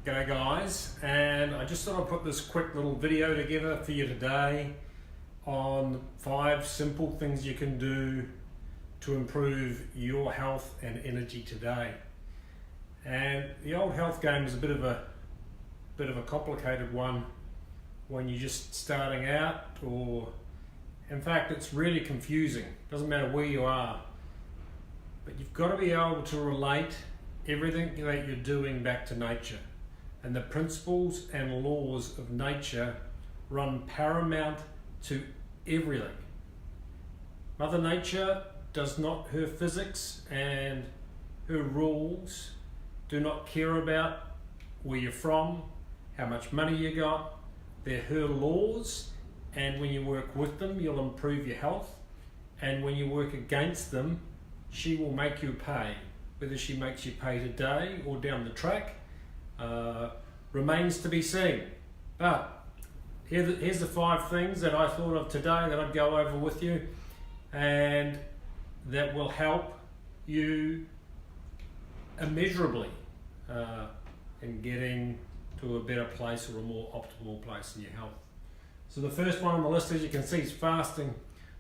G'day guys, and I just thought I'd put this quick little video together for you today on 5 simple things you can do to improve your health and energy today. And the old health game is a bit of a complicated one when you're just starting out, or in fact it's really confusing. Doesn't matter where you are, but you've got to be able to relate everything that you're doing back to nature. And the principles and laws of nature run paramount to everything. Mother Nature her physics and her rules do not care about where you're from, how much money you got. They're her laws, and when you work with them, you'll improve your health. And when you work against them, she will make you pay. Whether she makes you pay today or down the track remains to be seen. But here's the 5 things that I thought of today that I'd go over with you, and that will help you immeasurably in getting to a better place or a more optimal place in your health. So the first one on the list, as you can see, is fasting.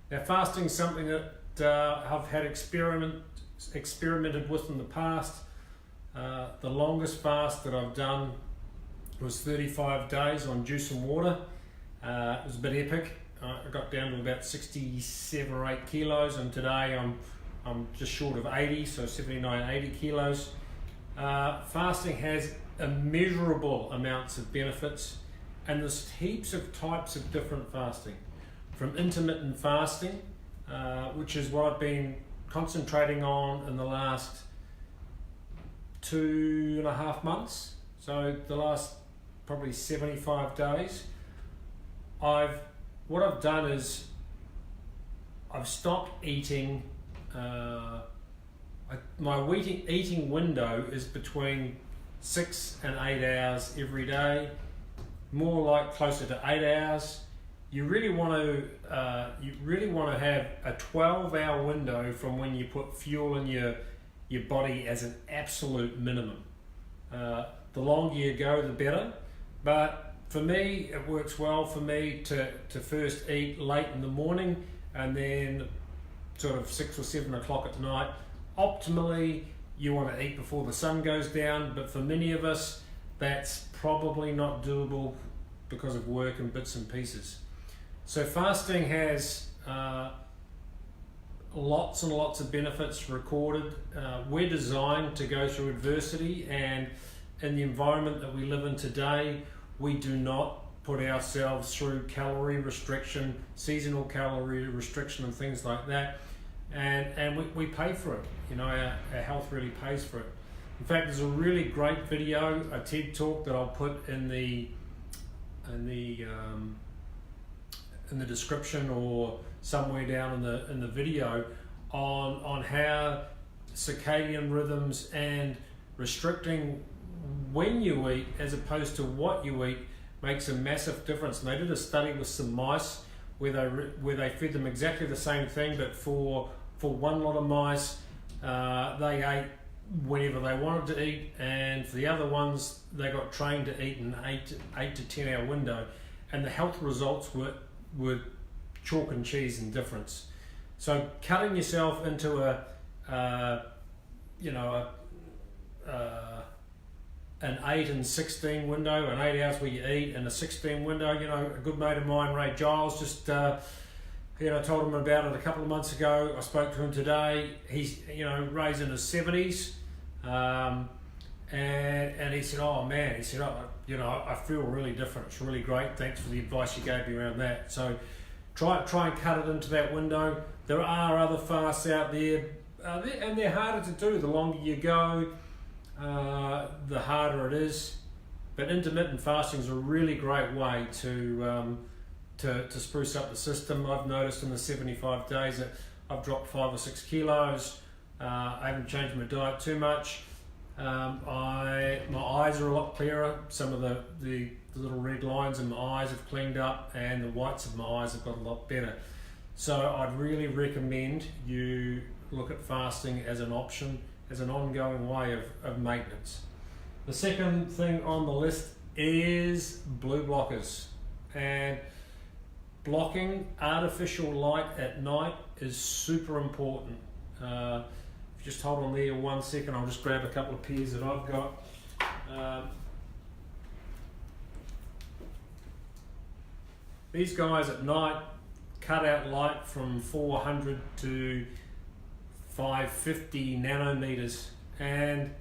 Now fasting is something that I've had experimented with in the past. The longest fast that I've done was 35 days on juice and water. It was a bit epic. I got down to about 67 or 8 kilos, and today I'm just short of 80, so 79, 80 kilos. Fasting has immeasurable amounts of benefits, and there's heaps of types of different fasting. From intermittent fasting, which is what I've been concentrating on in the last 2.5 months, so the last probably 75 days. What I've done is I've stopped eating. My eating window is between 6 and 8 hours every day, more like closer to 8 hours. You really want to have a 12-hour window from when you put fuel in your body as an absolute minimum. The longer you go, the better. But for me, it works well for me to first eat late in the morning and then sort of 6 or 7 o'clock at night. Optimally, you want to eat before the sun goes down, but for many of us, that's probably not doable because of work and bits and pieces. So fasting has lots and lots of benefits recorded. We're designed to go through adversity, and in the environment that we live in today, we do not put ourselves through calorie restriction, seasonal calorie restriction and things like that, and we pay for it. You know, our health really pays for it. In fact, there's a really great video, a TED talk that I'll put in the description or somewhere down in the video on how circadian rhythms and restricting when you eat as opposed to what you eat makes a massive difference. And they did a study with some mice where they fed them exactly the same thing, but for one lot of mice they ate whenever they wanted to eat, and for the other ones they got trained to eat in an 8 to 10 hour window, and the health results were chalk and cheese in difference. So cutting yourself into an 8 and 16 window, an 8 hours where you eat, and a 16 window. You know, a good mate of mine, Ray Giles, just told him about it a couple of months ago. I spoke to him today. He's Ray's in his 70s, and he said, "Oh man," he said, I feel really different. It's really great. Thanks for the advice you gave me around that. So try and cut it into that window. There are other fasts out there, and they're harder to do. The longer you go, the harder it is. But intermittent fasting is a really great way to spruce up the system. I've noticed in the 75 days that I've dropped 5 or 6 kilos. I haven't changed my diet too much. My eyes are a lot clearer. Some of the little red lines in my eyes have cleaned up, and the whites of my eyes have got a lot better. So I'd really recommend you look at fasting as an option, as an ongoing way of maintenance. The second thing on the list is blue blockers, and blocking artificial light at night is super important. If you just hold on there 1 second, I'll just grab a couple of pairs that I've got. These guys at night cut out light from 400 to 550 nanometers, and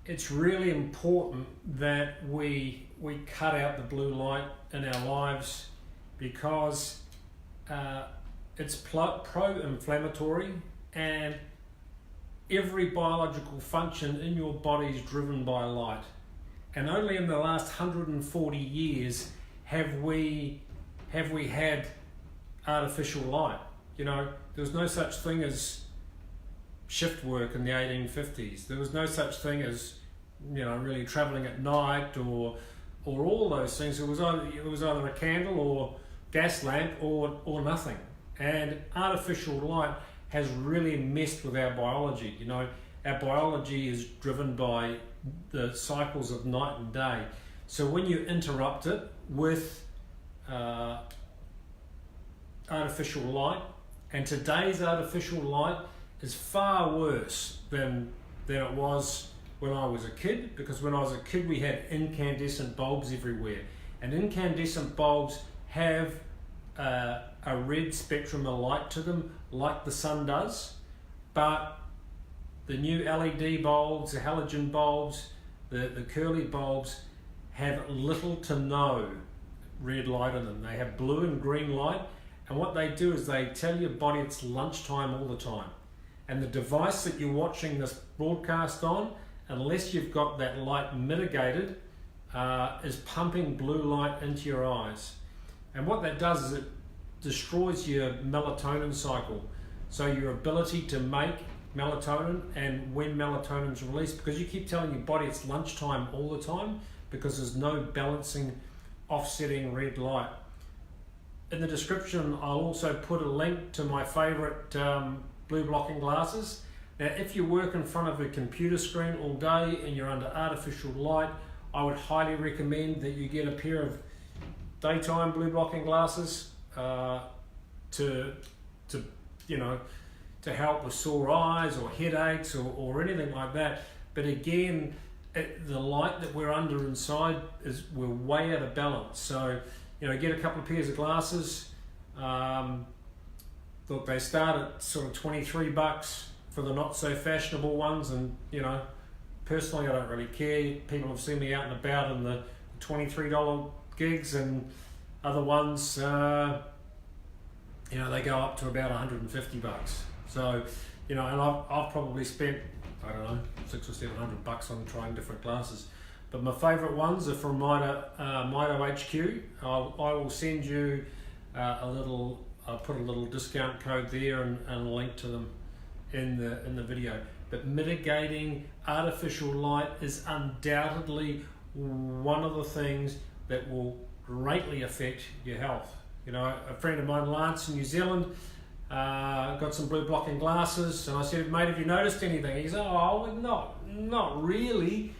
it's really important that we cut out the blue light in our lives, because it's pro-inflammatory, and every biological function in your body is driven by light. And only in the last 140 years have we had artificial light. You know, there was no such thing as shift work in the 1850s. There was no such thing as, you know, really traveling at night or all those things. It was either a candle or gas lamp or nothing. And artificial light has really messed with our biology. You know, our biology is driven by the cycles of night and day. So when you interrupt it with artificial light, and today's artificial light is far worse than it was when I was a kid, because when I was a kid we had incandescent bulbs everywhere, and incandescent bulbs have a red spectrum of light to them like the sun does, but the new LED bulbs, the halogen bulbs, the curly bulbs have little to no red light in them. They have blue and green light, and what they do is they tell your body it's lunchtime all the time. And the device that you're watching this broadcast on, unless you've got that light mitigated, is pumping blue light into your eyes. And what that does is it destroys your melatonin cycle. So your ability to make melatonin and when melatonin's released, because you keep telling your body it's lunchtime all the time, because there's no balancing, offsetting red light. In the description, I'll also put a link to my favorite blue blocking glasses. Now, if you work in front of a computer screen all day and you're under artificial light, I would highly recommend that you get a pair of daytime blue blocking glasses to help with sore eyes or headaches or anything like that. But again, the light that we're under inside we're way out of balance. So, you know, get a couple of pairs of glasses. Look, they start at sort of $23 for the not so fashionable ones, and you know, personally I don't really care. People have seen me out and about in the $23 gigs, and other ones, you know, they go up to about $150. So, you know, and I've probably spent, I don't know, $600 or $700 on trying different glasses. But my favourite ones are from Mito HQ. I will send you I'll put a little discount code there and a link to them in the video. But mitigating artificial light is undoubtedly one of the things that will greatly affect your health. You know, a friend of mine, Lance in New Zealand, got some blue blocking glasses, and I said, mate, have you noticed anything? He said, oh, not really.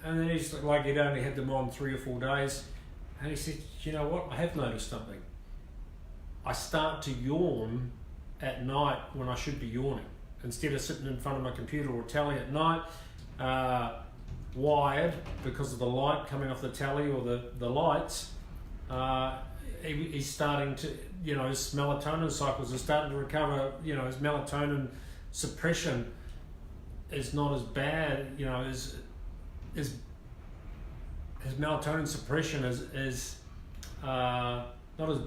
And then he's like, he'd only had them on 3 or 4 days, and he said, you know what, I have noticed something. I start to yawn at night when I should be yawning. Instead of sitting in front of my computer or telly at night, wired because of the light coming off the telly or the lights, he's starting to, you know, his melatonin cycles are starting to recover. You know, his melatonin suppression is not as bad. You know, his melatonin suppression is not as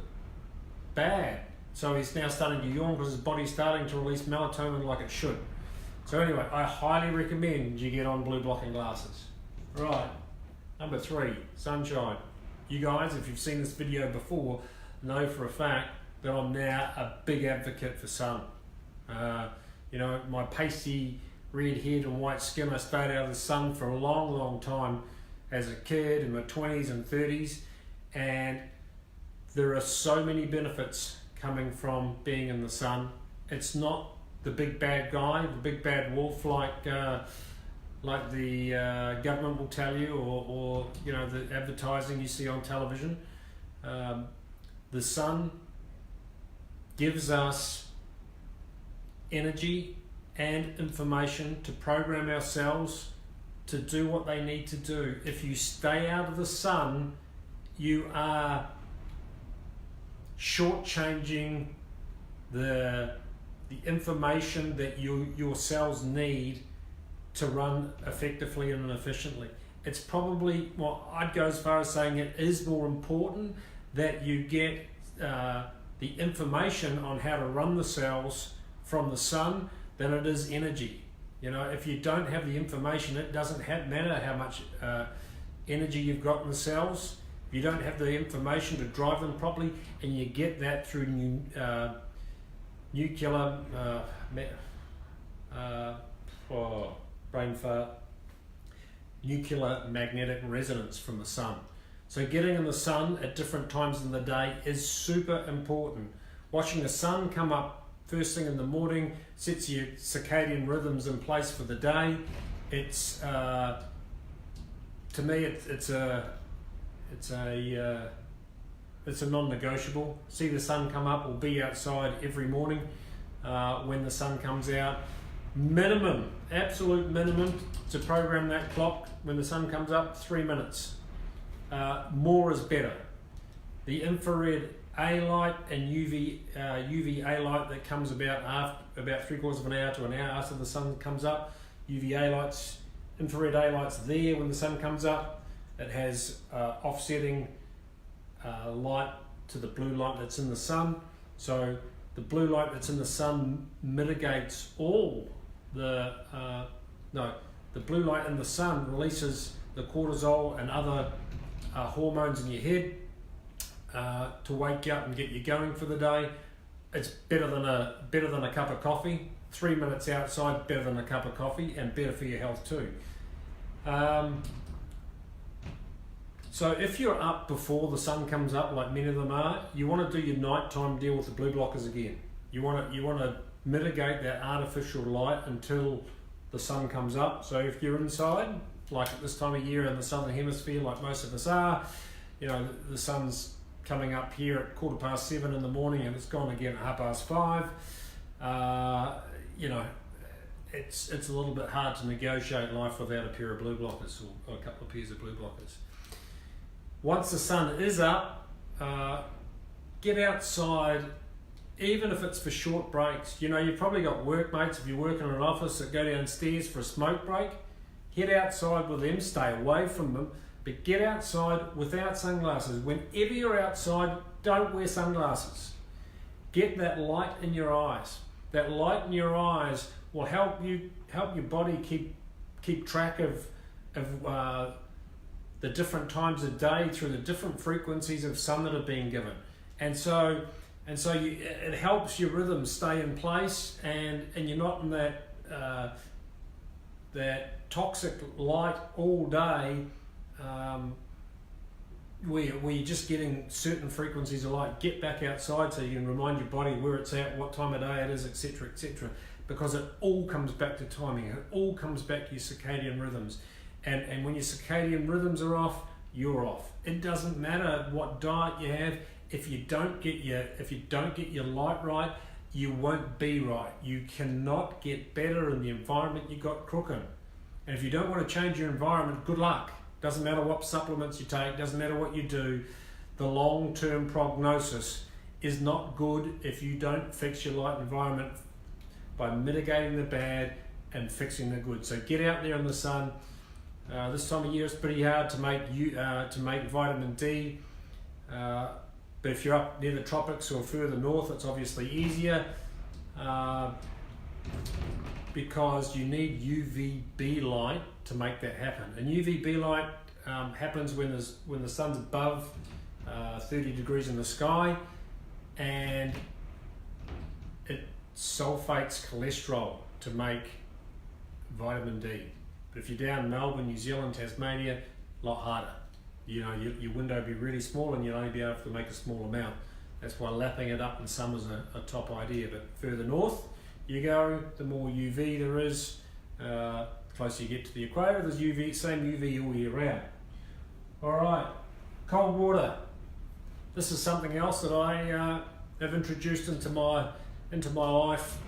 bad. So he's now starting to yawn because his body's starting to release melatonin like it should. So anyway, I highly recommend you get on blue blocking glasses. Right, number 3, sunshine. You guys, if you've seen this video before, know for a fact that I'm now a big advocate for sun. You know, my pasty red head and white skin, I stayed out of the sun for a long time as a kid in my 20s and 30s, and there are so many benefits coming from being in the sun. It's not the big bad guy, the big bad wolf like like the government will tell you, or you know, the advertising you see on television. The sun gives us energy and information to program ourselves to do what they need to do. If you stay out of the sun, you are shortchanging the information that your cells need to run effectively and efficiently. It's probably, well, I'd go as far as saying it is more important that you get the information on how to run the cells from the sun than it is energy. You know, if you don't have the information, it doesn't matter how much energy you've got in the cells. If you don't have the information to drive them properly, and you get that through nuclear brain fart, nuclear magnetic resonance from the sun. So getting in the sun at different times in the day is super important. Watching the sun come up first thing in the morning sets your circadian rhythms in place for the day. It's to me it's a non-negotiable. See the sun come up or be outside every morning when the sun comes out. Minimum, absolute minimum to program that clock when the sun comes up, 3 minutes. More is better. The infrared A light and UVA light that comes about 3/4 of an hour to an hour after the sun comes up. UVA lights, infrared A lights there when the sun comes up. It has offsetting light to the blue light that's in the sun. So the blue light that's in the sun mitigates all the blue light in the sun releases the cortisol and other hormones in your head to wake you up and get you going for the day. It's better than a cup of coffee. 3 minutes outside, better than a cup of coffee, and better for your health too. So if you're up before the sun comes up, like many of them are, you want to do your nighttime deal with the blue blockers again. You want to mitigate that artificial light until the sun comes up. So if you're inside, like at this time of year in the southern hemisphere, like most of us are, you know, the sun's coming up here at 7:15 in the morning and it's gone again at 5:30. You know, it's a little bit hard to negotiate life without a pair of blue blockers or a couple of pairs of blue blockers. Once the sun is up, get outside, even if it's for short breaks. You know, you've probably got workmates, if you work in an office, that go downstairs for a smoke break. Head outside with them, stay away from them, but get outside without sunglasses. Whenever you're outside, don't wear sunglasses. Get that light in your eyes. That light in your eyes will help your body keep track of the different times of day through the different frequencies of sun that are being given, and so it helps your rhythm stay in place, and you're not in that toxic light all day where you're just getting certain frequencies of light. Get back outside so you can remind your body where it's at, what time of day it is, etc., etc. Because it all comes back to timing. It all comes back to your circadian rhythms. And when your circadian rhythms are off, you're off. It doesn't matter what diet you have. If you don't get your light right, you won't be right. You cannot get better in the environment you got cooking. And if you don't want to change your environment, good luck. Doesn't matter what supplements you take, doesn't matter what you do. The long-term prognosis is not good if you don't fix your light environment by mitigating the bad and fixing the good. So get out there in the sun. This time of year it's pretty hard to make vitamin D, but if you're up near the tropics or further north, it's obviously easier because you need UVB light to make that happen. And UVB light happens when the sun's above 30 degrees in the sky, and it sulfates cholesterol to make vitamin D. But if you're down in Melbourne, New Zealand, Tasmania, a lot harder. You know, your window will be really small and you'll only be able to make a small amount. That's why lapping it up in summer is a top idea. But further north you go, the more UV there is, closer you get to the equator, there's same UV all year round. Alright, cold water. This is something else that I have introduced into my life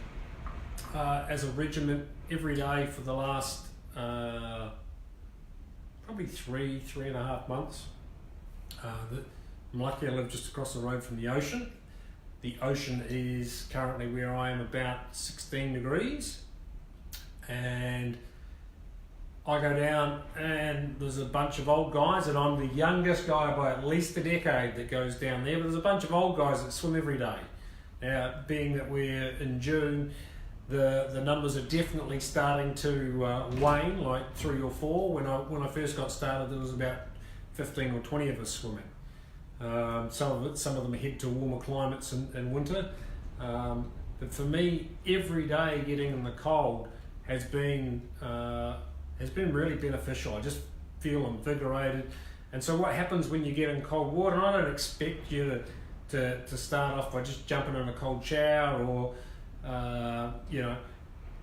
as a regimen every day for the last probably three and a half months. I'm lucky I live just across the road from the ocean. The ocean is currently where I am about 16 degrees, and I go down and there's a bunch of old guys, and I'm the youngest guy by at least a decade that goes down there, but there's a bunch of old guys that swim every day. Now, being that we're in June, the numbers are definitely starting to wane, like 3 or 4. When I first got started, there was about 15 or 20 of us swimming. Some of them head to warmer climates in winter. But for me, every day getting in the cold has been really beneficial. I just feel invigorated. And so what happens when you get in cold water, and I don't expect you to start off by just jumping in a cold shower or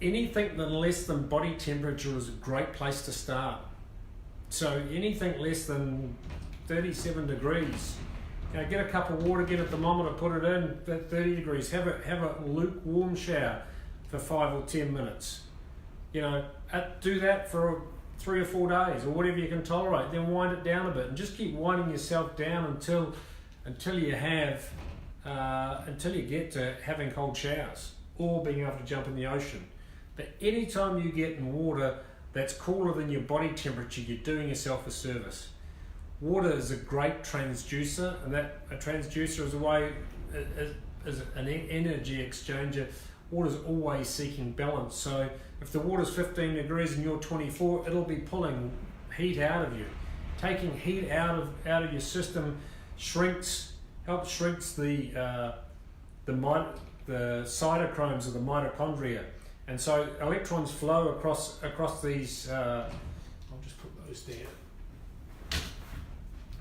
anything that less than body temperature is a great place to start. So anything less than 37 degrees, get a cup of water, get a thermometer, put it in at 30 degrees, have a lukewarm shower for 5 or 10 minutes. Do that for 3 or 4 days or whatever you can tolerate, then wind it down a bit and just keep winding yourself down until you get to having cold showers or being able to jump in the ocean. But anytime you get in water that's cooler than your body temperature, you're doing yourself a service. Water is a great transducer, and that a transducer is a way, is an energy exchanger. Water's always seeking balance. So if the water's 15 degrees and you're 24, it'll be pulling heat out of you. Taking heat out of your system helps shrinks the cytochromes of the mitochondria, and so electrons flow across these. I'll just put those there.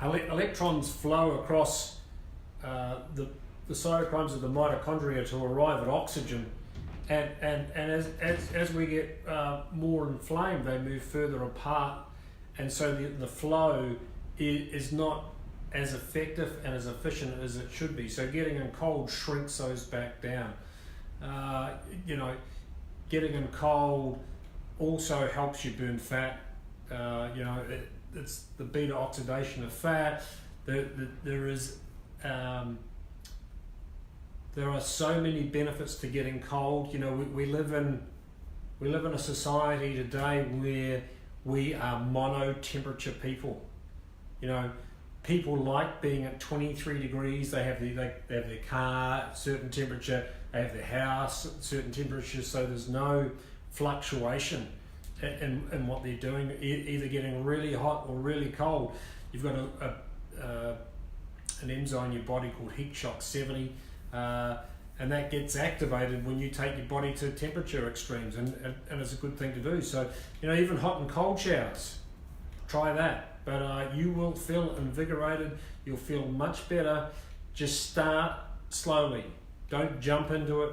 Electrons flow across the cytochromes of the mitochondria to arrive at oxygen, and as we get more inflamed, they move further apart, and so the flow is not as effective and as efficient as it should be. So getting in cold shrinks those back down. Getting in cold also helps you burn fat. It's the beta oxidation of fat. There are so many benefits to getting cold. We live in a society today where we are mono-temperature people. People like being at 23 degrees. They have their car at a certain temperature. They have their house at a certain temperature. So there's no fluctuation in what they're doing, either getting really hot or really cold. You've got an enzyme in your body called heat shock 70, and that gets activated when you take your body to temperature extremes, and it's a good thing to do. So even hot and cold showers, try that. But you will feel invigorated, you'll feel much better. Just start slowly. Don't jump into it,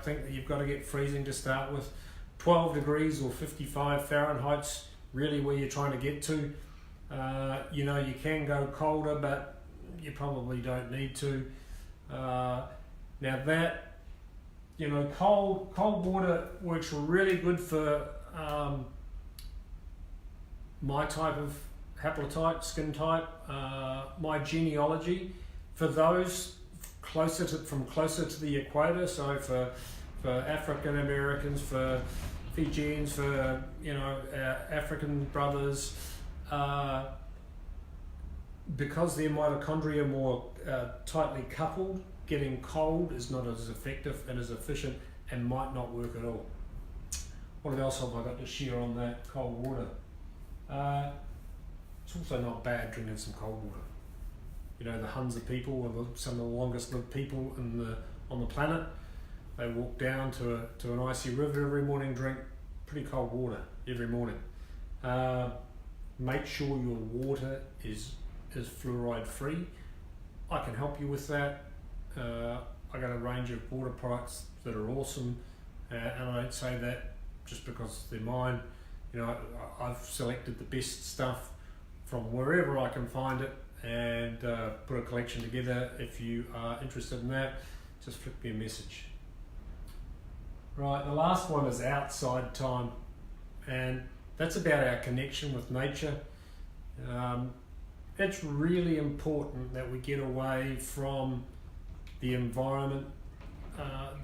think that you've got to get freezing to start with. 12 degrees or 55 Fahrenheit's really where you're trying to get to. You can go colder, but you probably don't need to. Now that, cold water works really good for my type of haplotype, skin type, my genealogy. For those closer to the equator, so for African Americans, for Fijians, for African brothers, because their mitochondria are more tightly coupled, getting cold is not as effective and as efficient and might not work at all. What else have I got to share on that cold water? It's also not bad drinking some cold water. The Huns of people are some of the longest lived people on the planet. They walk down to an icy river every morning, drink pretty cold water every morning. Make sure your water is fluoride free. I can help you with that. I got a range of water products that are awesome, and I don't say that just because they're mine. I've selected the best stuff from wherever I can find it and put a collection together. If you are interested in that, just flick me a message. Right, the last one is outside time, and that's about our connection with nature. It's really important that we get away from the environment,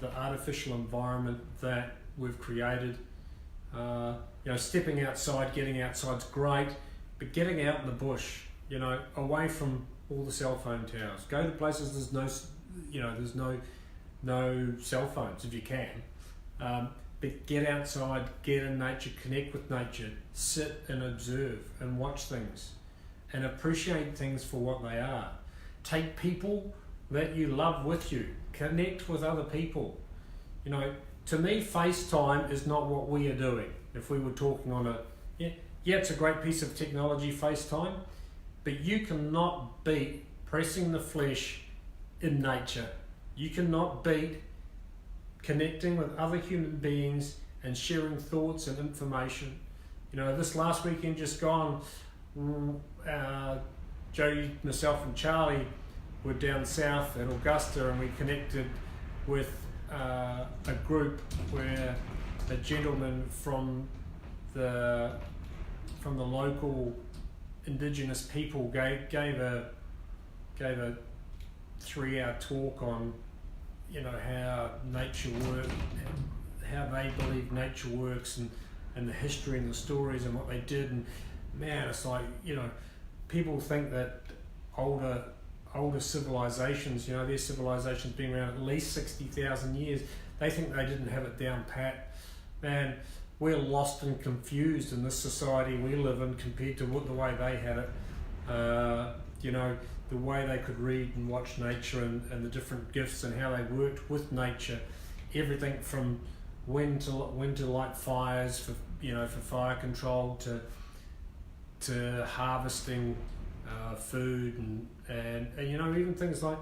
the artificial environment that we've created. Stepping outside, getting outside's great, but getting out in the bush, away from all the cell phone towers. Go to places there's no cell phones if you can. But get outside, get in nature, connect with nature, sit and observe and watch things and appreciate things for what they are. Take people that you love with you, connect with other people. To me, FaceTime is not what we are doing. If we were talking on it's a great piece of technology, FaceTime, but you cannot beat pressing the flesh in nature. You cannot beat connecting with other human beings and sharing thoughts and information. This last weekend just gone, Jody, myself and Charlie were down south at Augusta, and we connected with a group where a gentleman from the local indigenous people gave a 3-hour talk on how nature works, how they believe nature works, and the history and the stories and what they did. And man, it's like, people think that older civilizations, their civilization's been around at least 60,000 years. They think they didn't have it down pat. Man, we're lost and confused in this society we live in compared to the way they had it. The way they could read and watch nature and the different gifts and how they worked with nature. Everything from when to light fires for fire control to harvesting food and even things like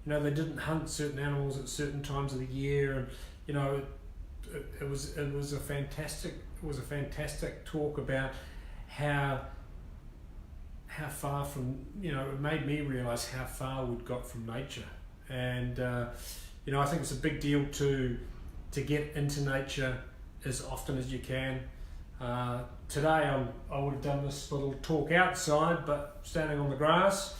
they didn't hunt certain animals at certain times of the year, and it was a fantastic talk about how far from it made me realise how far we'd got from nature. And I think it's a big deal to get into nature as often as you can. Today I would have done this little talk outside, but standing on the grass.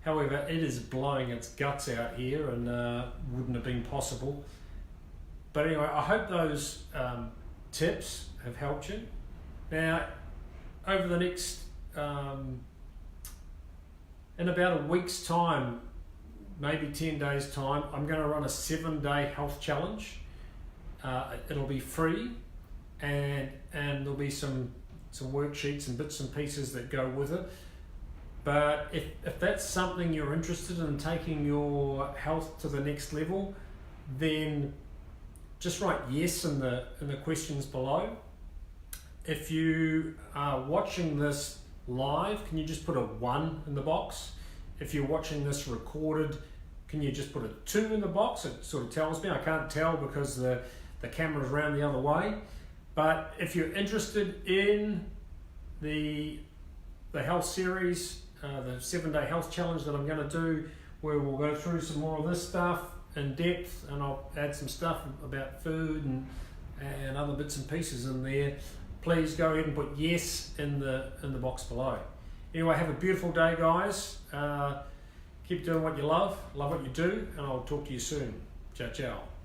However, it is blowing its guts out here, and wouldn't have been possible. But anyway, I hope those tips have helped you. Now, over the next in about a week's time, maybe 10 days time, I'm going to run a 7-day health challenge. It'll be free, and there'll be some worksheets and bits and pieces that go with it. But if that's something you're interested in, taking your health to the next level, then just write yes in the questions below. If you are watching this live, can you just put a 1 in the box? If you're watching this recorded, can you just put a 2 in the box? It sort of tells me. I can't tell because the camera's around the other way. But if you're interested in the health series, the 7-day health challenge that I'm going to do, where we'll go through some more of this stuff in depth, and I'll add some stuff about food and other bits and pieces in there, please go ahead and put yes in the box below. Anyway, have a beautiful day, guys. Keep doing what you love what you do, and I'll talk to you soon. Ciao, ciao.